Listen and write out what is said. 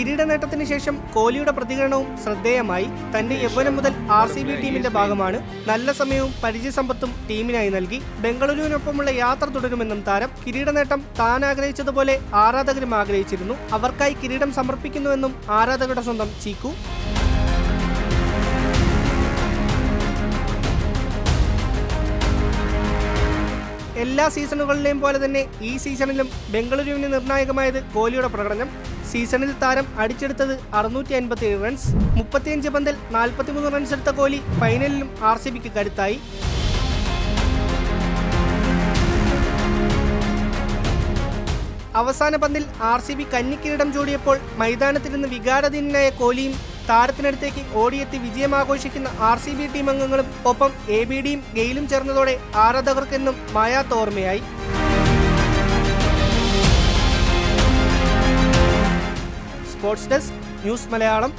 കിരീട നേട്ടത്തിന് ശേഷം കോഹ്ലിയുടെ പ്രതികരണവും ശ്രദ്ധേയമായി. തന്റെ യൗവനം മുതൽ RCB ടീമിന്റെ ഭാഗമാണ്. നല്ല സമയവും പരിചയസമ്പത്തും ടീമിനായി നൽകി. ബംഗളൂരുവിനൊപ്പമുള്ള യാത്ര തുടരുമെന്നും താരം. കിരീട നേട്ടം താൻ ആഗ്രഹിച്ചതുപോലെ ആരാധകരും ആഗ്രഹിച്ചിരുന്നു. അവർക്കായി കിരീടം സമർപ്പിക്കുന്നുവെന്നും ആരാധകരുടെ സ്വന്തം ചീക്കു. എല്ലാ സീസണുകളിലെയും പോലെ തന്നെ ഈ സീസണിലും ബംഗളൂരുവിന് നിർണായകമായത് കോഹ്ലിയുടെ പ്രകടനം. സീസണിൽ താരം അടിച്ചെടുത്തത് 657 റൺസ്. 35 പന്തിൽ 43 റൺസ് എടുത്ത കോഹ്ലി ഫൈനലിലും RCBക്ക് കരുത്തായി. അവസാന പന്തിൽ RCB കന്നിക്കിരീടം ചൂടിയപ്പോൾ മൈതാനത്തിരുന്ന് വികാരധീനനായ കോഹ്ലിയും താരത്തിനടുത്തേക്ക് ഓടിയെത്തി വിജയം ആഘോഷിക്കുന്ന RCB ടീം അംഗങ്ങളും ഒപ്പം ABDയും ഗെയിലും ചേർന്നതോടെ ആരാധകർക്കെന്നും മായാത്ത ഓർമ്മയായി. Sports desk, news Malayalam.